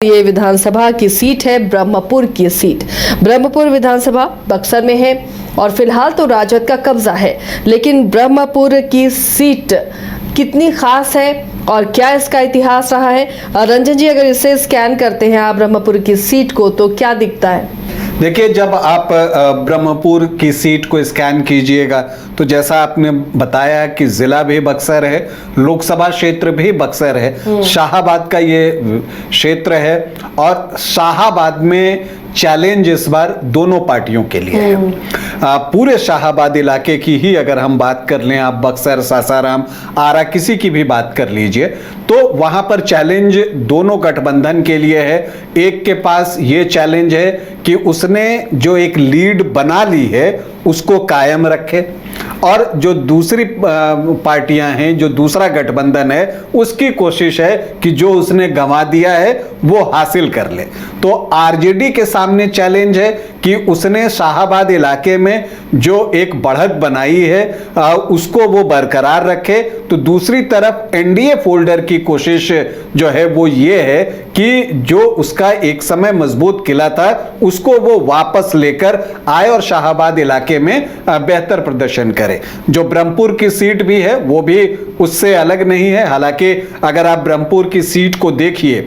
ये विधानसभा की सीट है ब्रह्मपुर की सीट। ब्रह्मपुर विधानसभा बक्सर में है और फिलहाल तो राजद का कब्जा है, लेकिन ब्रह्मपुर की सीट कितनी खास है और क्या इसका इतिहास रहा है? रंजन जी, अगर इसे स्कैन करते हैं आप ब्रह्मपुर की सीट को तो क्या दिखता है? देखिए, जब आप ब्रह्मपुर की सीट को स्कैन कीजिएगा तो जैसा आपने बताया कि जिला भी बक्सर है, लोकसभा क्षेत्र भी बक्सर है, शाहाबाद का ये क्षेत्र है और शाहाबाद में चैलेंज इस बार दोनों पार्टियों के लिए है। पूरे शाहाबाद इलाके की ही अगर हम बात कर लें, आप बक्सर, सासाराम, आरा, किसी की भी बात कर लीजिए, तो वहां पर चैलेंज दोनों गठबंधन के लिए है। एक के पास ये चैलेंज है कि उसने जो एक लीड बना ली है उसको कायम रखे और जो दूसरी पार्टियां हैं, जो दूसरा गठबंधन है, उसकी कोशिश है कि जो उसने गंवा दिया है वो हासिल कर ले। तो आरजेडी के सामने चैलेंज है कि उसने शाहाबाद इलाके में जो एक बढ़त बनाई है उसको वो बरकरार रखे। तो दूसरी तरफ एनडीए फोल्डर की कोशिश जो है वो ये है कि जो उसका एक समय मजबूत किला था उसको वो वापस लेकर आए और शाहाबाद इलाके में बेहतर प्रदर्शन करे। जो ब्रह्मपुर की सीट भी है वो भी उससे अलग नहीं है। हालांकि अगर आप ब्रह्मपुर की सीट को देखिए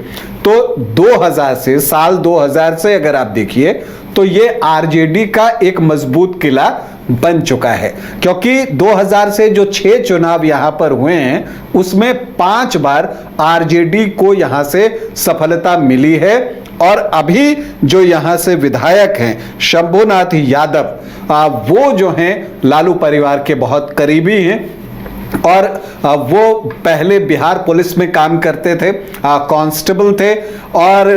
तो 2000 से, साल 2000 से अगर आप देखिए तो ये आरजेडी का एक मजबूत किला बन चुका है, क्योंकि 2000 से जो 6 चुनाव यहां पर हुए हैं उसमें 5 बार आरजेडी को यहां से सफलता मिली है। और अभी जो यहां से विधायक हैं शंभुनाथ यादव, वो जो हैं लालू परिवार के बहुत करीबी हैं और वो पहले बिहार पुलिस में काम करते थे, कांस्टेबल थे और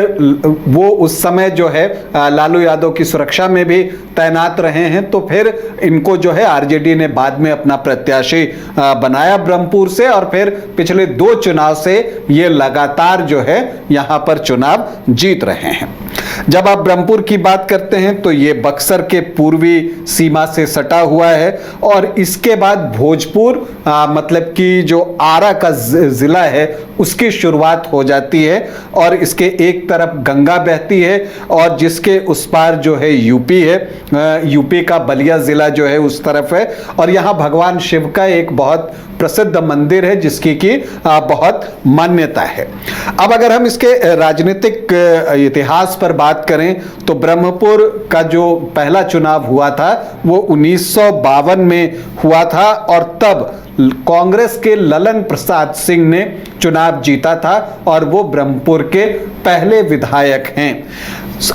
वो उस समय जो है लालू यादव की सुरक्षा में भी तैनात रहे हैं। तो फिर इनको जो है आरजेडी ने बाद में अपना प्रत्याशी बनाया ब्रह्मपुर से और फिर पिछले 2 चुनाव से ये लगातार जो है यहां पर चुनाव जीत रहे हैं। जब आप ब्रह्मपुर की बात करते हैं तो ये बक्सर के पूर्वी सीमा से सटा हुआ है और इसके बाद भोजपुर मतलब कि जो आरा का जिला है उसकी शुरुआत हो जाती है और इसके एक तरफ गंगा बहती है और जिसके उस पार जो है यूपी है। यूपी का बलिया जिला जो है उस तरफ है और यहाँ भगवान शिव का एक बहुत प्रसिद्ध मंदिर है जिसकी की बहुत मान्यता है। अब अगर हम इसके राजनीतिक इतिहास पर बात करें तो ब्रह्मपुर का जो पहला चुनाव हुआ था वो 1952 में हुआ था और तब कांग्रेस के ललन प्रसाद सिंह ने चुनाव जीता था और वो ब्रह्मपुर के पहले विधायक हैं।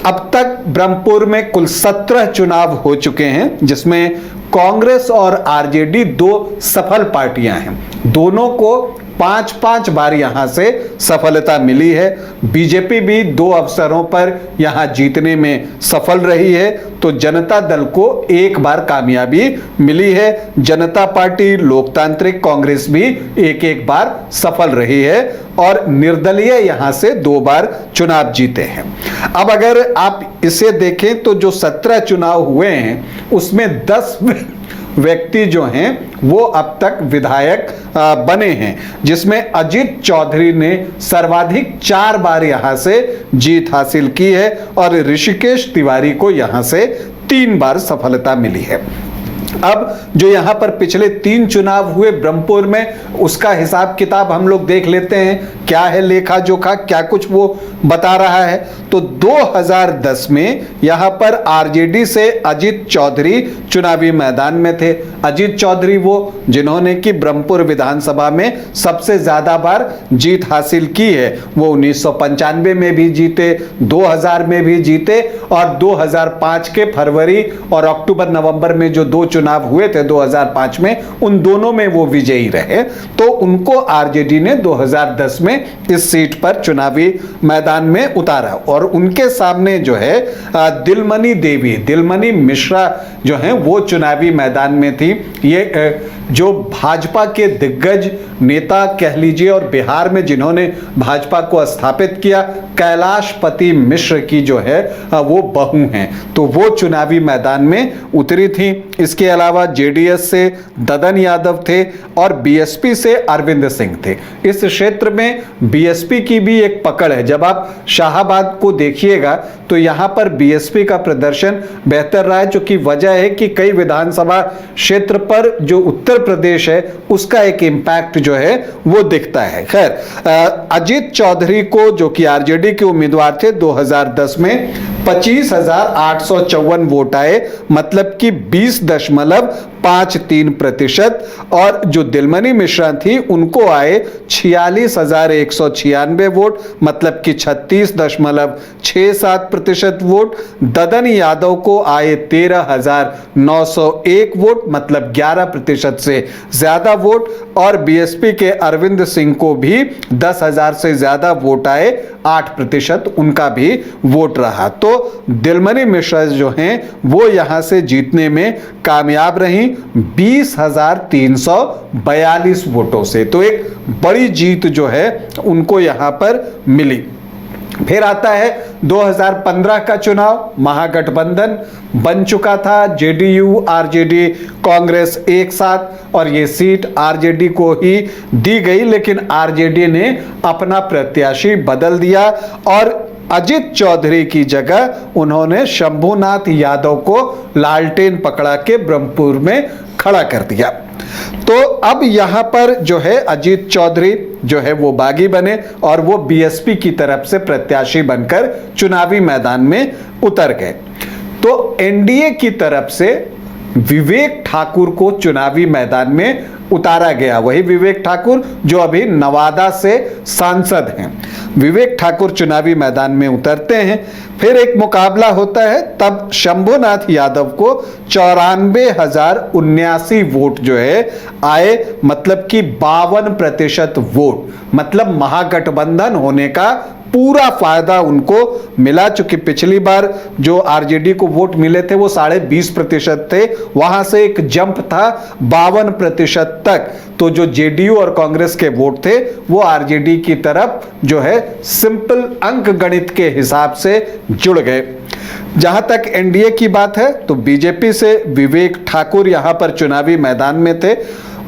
अब तक ब्रह्मपुर में कुल 17 चुनाव हो चुके हैं जिसमें कांग्रेस और आरजेडी 2 सफल पार्टियां हैं। दोनों को 5-5 बार यहां से सफलता मिली है। बीजेपी भी 2 अवसरों पर यहां जीतने में सफल रही है। तो जनता दल को 1 बार कामयाबी मिली है। जनता पार्टी, लोकतांत्रिक कांग्रेस भी 1-1 बार सफल रही है और निर्दलीय यहां से 2 बार चुनाव जीते हैं। अब अगर आप इसे देखें तो जो 17 चुनाव हुए हैं उसमें 10 व्यक्ति जो हैं वो अब तक विधायक बने हैं, जिसमें अजीत चौधरी ने सर्वाधिक 4 बार यहां से जीत हासिल की है और ऋषिकेश तिवारी को यहां से 3 बार सफलता मिली है। अब जो यहां पर पिछले 3 चुनाव हुए ब्रह्मपुर में उसका हिसाब किताब हम लोग देख लेते हैं, क्या है लेखा जोखा, क्या कुछ वो बता रहा है। तो 2010 में यहां पर आरजेडी से अजीत चौधरी चुनावी मैदान में थे। अजीत चौधरी वो जिन्होंने कि ब्रह्मपुर विधानसभा में सबसे ज्यादा बार जीत हासिल की है। वो 1995 में भी जीते, 2000 में भी जीते और 2005 के फरवरी और अक्टूबर नवंबर में जो 2 चुनाव हुए थे 2005 में, उन दोनों में वो विजयी रहे। तो उनको आरजेडी ने 2010 में इस सीट पर चुनावी मैदान में उतारा और उनके सामने जो है दिलमणि देवी, दिलमणि मिश्रा जो हैं वो चुनावी मैदान में थी। ये जो भाजपा के दिग्गज नेता कह लीजिए और बिहार में जिन्होंने भाजपा को स्थापित किया, कैलाशपति मिश्र की जो है वो बहू हैं, तो वो चुनावी मैदान में उतरी थी। इसके अलावा जेडीएस से ददन यादव थे और बीएसपी से अरविंद सिंह थे। इस क्षेत्र में बीएसपी की भी एक पकड़ है। जब आप शाहाबाद को देखिएगा तो यहां पर बीएसपी का प्रदर्शन बेहतर रहा है, जो कि वजह है कि कई विधानसभा क्षेत्र पर जो उत्तर प्रदेश है उसका एक इम्पैक्ट जो है वो दिखता है। खैर, अजीत चौधरी को, जो कि आरजेडी के उम्मीदवार थे, 2010 में 25,854 वोट आए, मतलब कि 20.53%, और जो दिलमणि मिश्रा थी उनको आए 46,196 वोट, मतलब कि 36.67% वोट। ददन यादव को आए 13,901 वोट, मतलब 11% से ज्यादा वोट, और बीएसपी के अरविंद सिंह को भी 10,000 से ज्यादा वोट आए, 8% उनका भी वोट रहा। तो दिलमणि मिश्रा जो हैं वो यहां से जीतने में कामयाब रही 20,342 वोटों से। तो एक बड़ी जीत जो है उनको यहां पर मिली। फिर आता है 2015 का चुनाव। महागठबंधन बन चुका था, जेडीयू आरजेडी कांग्रेस एक साथ, और ये सीट आरजेडी को ही दी गई, लेकिन आरजेडी ने अपना प्रत्याशी बदल दिया और अजीत चौधरी की जगह उन्होंने शंभुनाथ यादव को लालटेन पकड़ा के ब्रह्मपुर में खड़ा कर दिया। तो अब यहां पर जो है अजीत चौधरी जो है वो बागी बने और वो बीएसपी की तरफ से प्रत्याशी बनकर चुनावी मैदान में उतर गए। तो एनडीए की तरफ से विवेक ठाकुर को चुनावी मैदान में उतारा गया। वही विवेक ठाकुर जो अभी नवादा से सांसद हैं। विवेक ठाकुर चुनावी मैदान में उतरते हैं। फिर एक मुकाबला होता है, तब शंभुनाथ यादव को 94,079 वोट जो है आए, मतलब कि 52% वोट, मतलब महागठबंधन होने का पूरा फायदा उनको मिला। चूंकि पिछली बार जो आरजेडी को वोट मिले थे वो 20.5% थे, वहां से एक जंप था 52% तक। तो जो जेडीयू और कांग्रेस के वोट थे वो आरजेडी की तरफ जो है सिंपल अंक गणित के हिसाब से जुड़ गए। जहां तक एनडीए की बात है तो बीजेपी से विवेक ठाकुर यहां पर चुनावी मैदान में थे।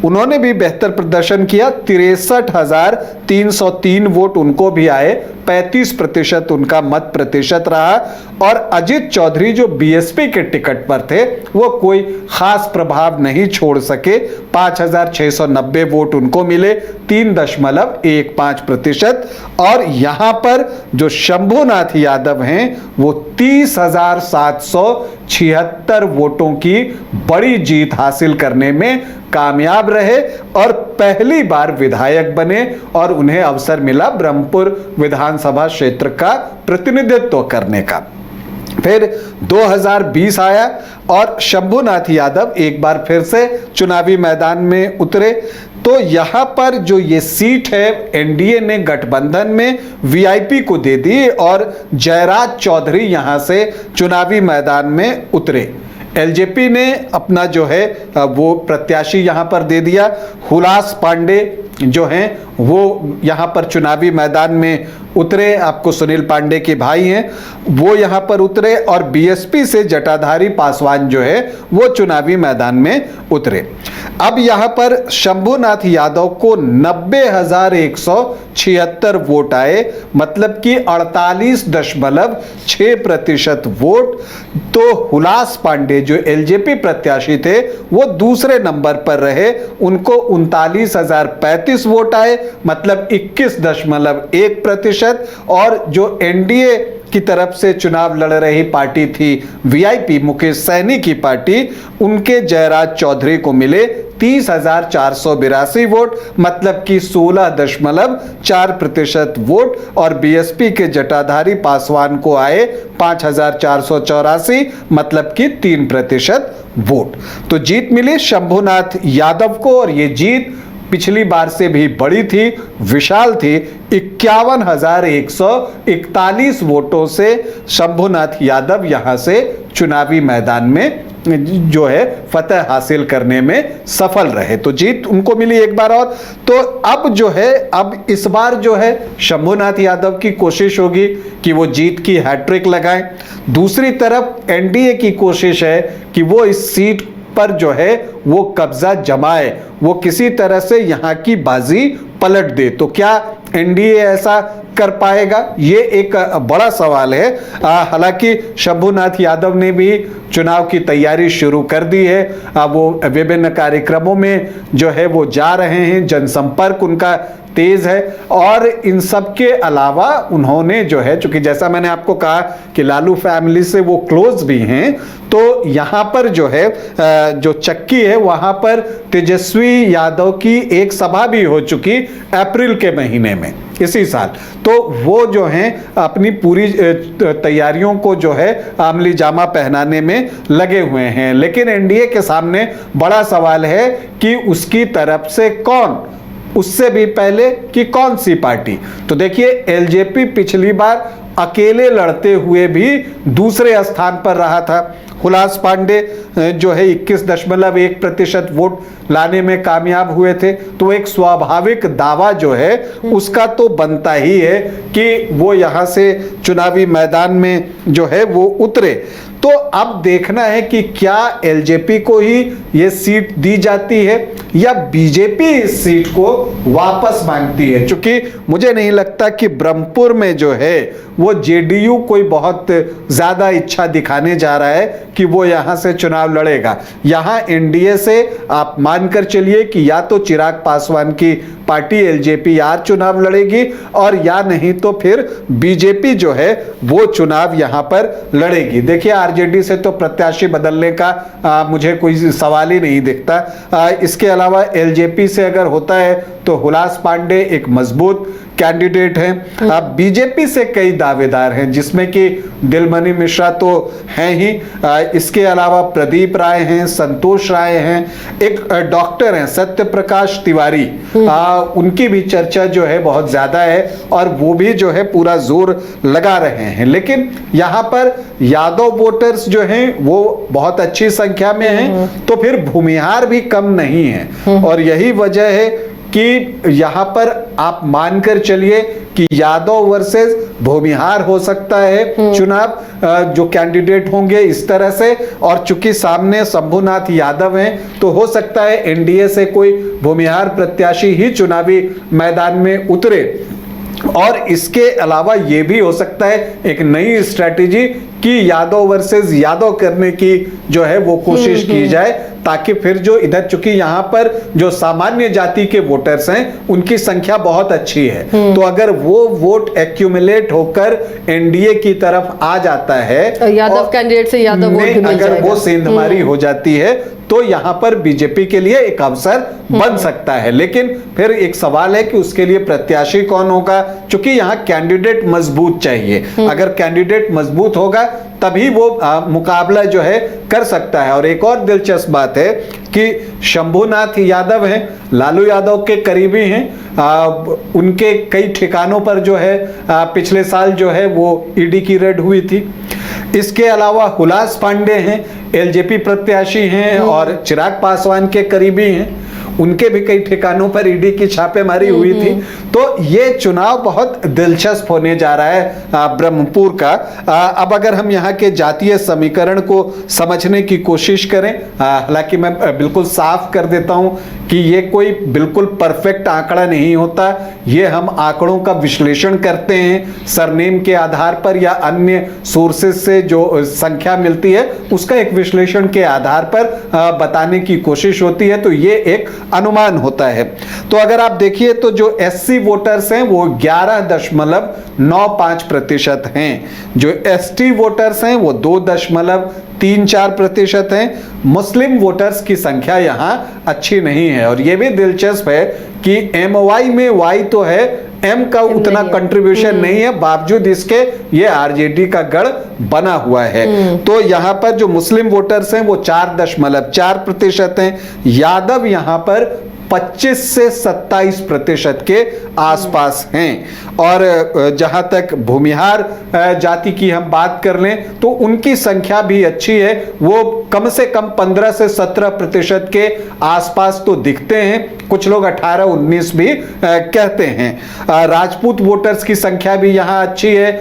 उन्होंने भी बेहतर प्रदर्शन किया, 63,303 वोट उनको भी आए, 35% उनका मत प्रतिशत रहा। और अजीत चौधरी जो बीएसपी के टिकट पर थे वो कोई खास प्रभाव नहीं छोड़ सके, 5,690 वोट उनको मिले, 3.15%। और यहां पर जो शंभुनाथ यादव हैं वो 30,776 वोटों की बड़ी जीत हासिल करने में कामयाब रहे और पहली बार विधायक बने और उन्हें अवसर मिला ब्रह्मपुर विधानसभा क्षेत्र का प्रतिनिधित्व करने का। फिर 2020 आया और शंभुनाथ यादव एक बार फिर से चुनावी मैदान में उतरे। तो यहां पर जो ये सीट है एनडीए ने गठबंधन में वीआईपी को दे दी और जयराज चौधरी यहां से चुनावी मैदान में उतरे। एलजेपी ने अपना जो है वो प्रत्याशी यहां पर दे दिया। हुलास पांडे जो हैं वो यहां पर चुनावी मैदान में उतरे, आपको सुनील पांडे के भाई हैं, वो यहां पर उतरे। और बीएसपी से जटाधारी पासवान जो है वो चुनावी मैदान में उतरे। अब यहां पर शंभुनाथ यादव को 90,176 वोट आए, मतलब कि 48.6% वोट। तो हुलास पांडे जो एलजेपी प्रत्याशी थे वो दूसरे नंबर पर रहे, उनको 39,035 वोट आए, मतलब 21.1%। और जो एनडीए की तरफ से चुनाव लड़ रही पार्टी थी वीआईपी मुकेश सैनी की पार्टी, उनके जयराज चौधरी को मिले 30,482 वोट, मतलब कि 16.4% वोट। और बीएसपी के जटाधारी पासवान को आए 5,484, मतलब कि 3% वोट। तो जीत मिली शंभुनाथ यादव को और ये जीत पिछली बार से भी बड़ी थी, विशाल थी। 51,141 वोटों से शंभुनाथ यादव यहां से चुनावी मैदान में जो है फतह हासिल करने में सफल रहे। तो जीत उनको मिली एक बार और। तो अब जो है, अब इस बार जो है शंभुनाथ यादव की कोशिश होगी कि वो जीत की हैट्रिक लगाएं। दूसरी तरफ एनडीए की कोशिश है कि वो इस सीट पर जो है वो कब्जा जमाए, वो किसी तरह से यहां की बाजी पलट दे। तो क्या एनडीए ऐसा कर पाएगा, ये एक बड़ा सवाल है। हालांकि शंभुनाथ यादव ने भी चुनाव की तैयारी शुरू कर दी है। वो विभिन्न कार्यक्रमों में जो है वो जा रहे हैं, जनसंपर्क उनका तेज है। और इन सब के अलावा उन्होंने जो है, चूंकि जैसा मैंने आपको कहा कि लालू फैमिली से वो क्लोज भी हैं, तो यहां पर जो है जो चक्की है वहां पर तेजस्वी यादव की एक सभा भी हो चुकी अप्रैल के महीने में इसी साल। तो वो जो हैं अपनी पूरी तैयारियों को जो है आमली जामा पहनाने में लगे हुए हैं। लेकिन एनडीए के सामने बड़ा सवाल है कि उसकी तरफ से कौन, उससे भी पहले कि कौन सी पार्टी। तो देखिए, एलजेपी पिछली बार अकेले लड़ते हुए भी दूसरे स्थान पर रहा था। हुलास पांडे जो है 21.1% वोट लाने में कामयाब हुए थे। तो एक स्वाभाविक दावा जो है उसका तो बनता ही है कि वो यहां से चुनावी मैदान में जो है वो उतरे। तो अब देखना है कि क्या एलजेपी को ही ये सीट दी जाती है या बीजेपी इस सीट को वापस मांगती है। क्योंकि मुझे नहीं लगता कि ब्रह्मपुर में जो है वो जेडीयू कोई बहुत ज्यादा इच्छा दिखाने जा रहा है कि वो यहां से चुनाव लड़ेगा। यहां एनडीए से आप मानकर चलिए कि या तो चिराग पासवान की पार्टी एलजेपी-आर चुनाव लड़ेगी और या नहीं तो फिर बीजेपी जो है वो चुनाव यहां पर लड़ेगी। देखिए, आरजेडी से तो प्रत्याशी बदलने का मुझे कोई सवाल ही नहीं दिखता। इसके अलावा एलजेपी से अगर होता है तो हुलास पांडे एक मजबूत कैंडिडेट हैं। अब बीजेपी से कई दावेदार हैं, जिसमें कि दिलमणि मिश्रा तो हैं ही, इसके अलावा प्रदीप राय हैं, संतोष राय हैं, एक डॉक्टर हैं सत्य प्रकाश तिवारी, उनकी भी चर्चा जो है बहुत ज्यादा है और वो भी जो है पूरा जोर लगा रहे हैं। लेकिन यहाँ पर यादव वोटर्स जो हैं वो बहुत अच्छी संख्या में हैं, तो फिर भूमिहार भी कम नहीं है। और यही वजह है कि यहां पर आप मानकर चलिए कि यादव वर्सेस भूमिहार हो सकता है चुनाव, जो कैंडिडेट होंगे इस तरह से। और चूंकि सामने शंभुनाथ यादव हैं तो हो सकता है एनडीए से कोई भूमिहार प्रत्याशी ही चुनावी मैदान में उतरे। और इसके अलावा यह भी हो सकता है एक नई स्ट्रैटेजी कि यादव वर्सेस यादव करने की जो है वो कोशिश की जाए, ताकि फिर जो इधर, चूंकि यहां पर जो सामान्य जाति के वोटर्स हैं उनकी संख्या बहुत अच्छी है, तो अगर वो वोट एक्यूमुलेट होकर एनडीए की तरफ आ जाता है, यादव कैंडिडेट से यादव वोट भी मिल अगर जाएगा। वो सेंधमारी हो जाती है तो यहां पर बीजेपी के लिए एक अवसर बन सकता है। लेकिन फिर एक सवाल है कि उसके लिए प्रत्याशी कौन होगा, क्योंकि यहां कैंडिडेट मजबूत चाहिए। अगर कैंडिडेट मजबूत होगा तभी वो मुकाबला जो है कर सकता है। और एक और दिलचस्प बात है कि शंभुनाथ यादव हैं, लालू यादव के करीबी हैं, उनके कई ठिकानों पर जो है पिछले साल जो है वो ईडी की रेड हुई थी। इसके अलावा हुलास पांडे हैं, एलजेपी प्रत्याशी हैं और चिराग पासवान के करीबी हैं, उनके भी कई ठिकानों पर ईडी की छापेमारी हुई थी। तो ये चुनाव बहुत दिलचस्प होने जा रहा है ब्रह्मपुर का। अब अगर हम यहाँ के जातीय समीकरण को समझने की कोशिश करें, हालांकि मैं बिल्कुल साफ कर देता हूं कि ये कोई बिल्कुल परफेक्ट आंकड़ा नहीं होता, ये हम आंकड़ों का विश्लेषण करते हैं सरनेम के आधार पर या अन्य सोर्सेज से जो संख्या मिलती है उसका एक विश्लेषण के आधार पर बताने की कोशिश होती है। तो ये एक अनुमान होता है। तो अगर आप देखिए तो जो एससी वोटर्स हैं वो 11.95% हैं, जो एसटी वोटर्स हैं वो 2.34% हैं। मुस्लिम वोटर्स की संख्या यहां अच्छी नहीं है। और यह भी दिलचस्प है कि एमवाई में वाई तो है, एम का उतना कंट्रीब्यूशन नहीं है, बावजूद इसके ये आरजेडी का गढ़ बना हुआ है। तो यहां पर जो मुस्लिम वोटर्स हैं वो 4.4% हैं। यादव यहां पर 25 से 27% के आसपास हैं। और जहां तक भूमिहार जाति की हम बात कर लें तो उनकी संख्या भी अच्छी है, वो कम से कम 15 से 17% के आसपास तो दिखते हैं, कुछ लोग 18-19 भी कहते हैं। राजपूत वोटर्स की संख्या भी यहां अच्छी है,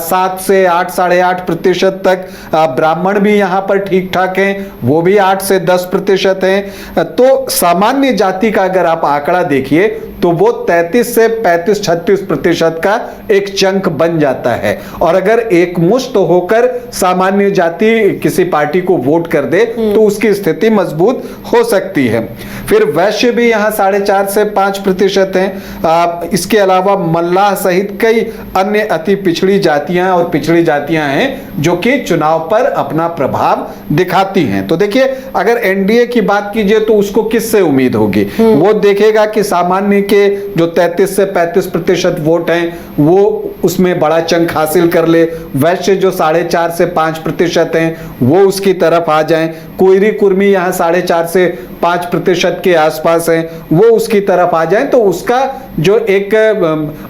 7 से 8, 8.5% तक। ब्राह्मण भी यहां पर ठीक ठाक हैं, वो भी 8 से 10% हैं। तो सामान्य जाति का अगर आप आंकड़ा देखिए तो वो 33 से 35-36% का एक चंक बन जाता है। और अगर एक मुश्त होकर सामान्य जाति किसी पार्टी को वोट कर दे तो उसकी स्थिति मजबूत हो सकती है। फिर वैश्य भी यहाँ 4.5 से 5% हैं। इसके अलावा मल्लाह सहित कई अन्य अति पिछड़ी जातियां और पिछड़ी जातियां हैं जो कि चुनाव पर अपना प्रभाव दिखाती हैं। तो देखिए, अगर एनडीए की बात कीजिए तो उसको किससे उम्मीद होगी? वो देखेगा कि सामान्य के जो 33 से 35% वोट हैं वो उसमें बड़ा चंक हासिल कर ले, वैश्य जो 4.5 से 5% हैं वो उसकी तरफ आ जाएं, कोयरी कुर्मी यहाँ 4.5 से 5% के आसपास हैं वो उसकी तरफ आ जाएं, तो उसका जो एक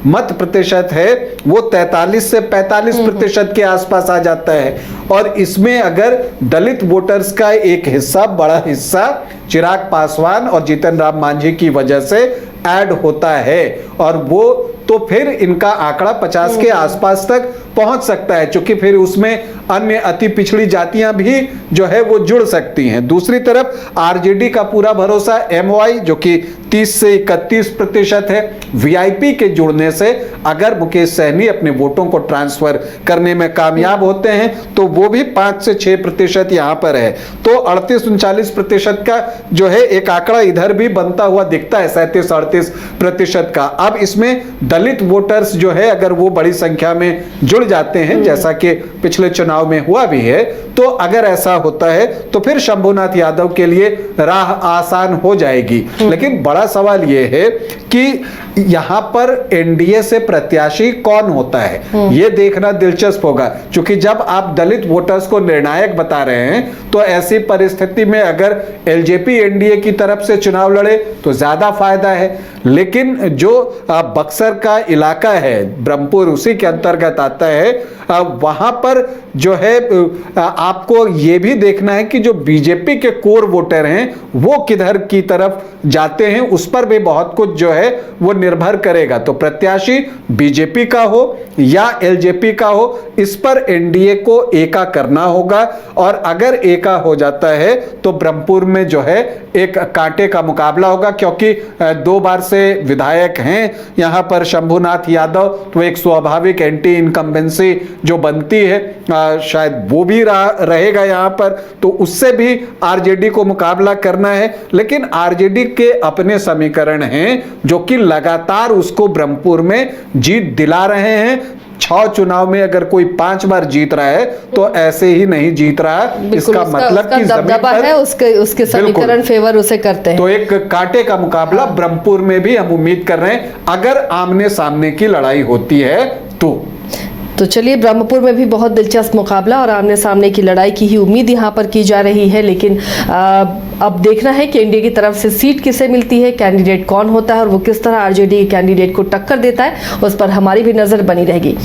मत प्रतिशत है वो 43 से 45% के आसपास आ जाता है। और इसमें अगर दलित वोटर्स का एक हिस्सा, बड़ा हिस्सा चिराग पासवान और जीतन राम मांझी की वजह से ऐड होता है और वो तो फिर इनका आंकड़ा 50 के आसपास तक पहुंच सकता है, क्योंकि फिर उसमें अन्य अति पिछड़ी जातियां भी जो है वो जुड़ सकती हैं। दूसरी तरफ आरजेडी का पूरा भरोसा एमवाई जो कि 30 से 31% है। वीआईपी के जुड़ने से अगर मुकेश सहनी अपने वोटों को ट्रांसफर करने में कामयाब होते हैं तो वो भी 5 से 6% यहां पर है। तो 38-39% का जो है एक आंकड़ा इधर भी बनता हुआ दिखता है, 37-38% का। अब इसमें दलित वोटर्स जो है अगर वो बड़ी संख्या में जुड़ जाते हैं जैसा कि पिछले चुनाव में हुआ भी है, तो अगर ऐसा होता है तो फिर शंभुनाथ यादव के लिए राह आसान हो जाएगी। लेकिन बड़ा सवाल यह है कि यहां पर एनडीए से प्रत्याशी कौन होता है, यह देखना दिलचस्प होगा, क्योंकि जब आप दलित वोटर्स को निर्णायक बता रहे हैं तो ऐसी परिस्थिति में अगर एलजेपी एनडीए की तरफ से चुनाव लड़े तो ज्यादा फायदा है। लेकिन जो बक्सर का इलाका है, ब्रह्मपुर उसी के अंतर्गत आता है, वहां पर जो है आपको यह भी देखना है कि जो बीजेपी के कोर वोटर हैं वो किधर की तरफ जाते हैं, उस पर भी बहुत कुछ जो है वो निर्भर करेगा। तो प्रत्याशी बीजेपी का हो या एलजेपी का हो, इस पर एनडीए को एका करना होगा। और अगर एका हो जाता है तो ब्रह्मपुर में जो है एक कांटे का मुकाबला होगा, क्योंकि 2 बार से विधायक हैं यहां पर शंभुनाथ यादव, तो एक स्वाभाविक एंटी इनकम्बेंसी जो बनती है शायद वो भी रहेगा यहां पर, तो उससे भी आरजेडी को मुकाबला करना है। लेकिन आरजेडी के अपने समीकरण हैं जो कि लगातार उसको ब्रह्मपुर में जीत दिला रहे हैं। 6 चुनाव में अगर कोई 5 बार जीत रहा है तो ऐसे ही नहीं जीत रहा, इसका मतलब कि दबदबा है, उसके समीकरण फेवर उसे करते हैं। तो एक कांटे का मुकाबला ब्रह्मपुर में भी हम उम्मीद कर रहे हैं अगर आमने सामने की लड़ाई होती है तो चलिए, ब्रह्मपुर में भी बहुत दिलचस्प मुकाबला और आमने सामने की लड़ाई की ही उम्मीद यहाँ पर की जा रही है। लेकिन अब देखना है कि एनडीए की तरफ से सीट किसे मिलती है, कैंडिडेट कौन होता है और वो किस तरह आरजेडी कैंडिडेट को टक्कर देता है, उस पर हमारी भी नजर बनी रहेगी।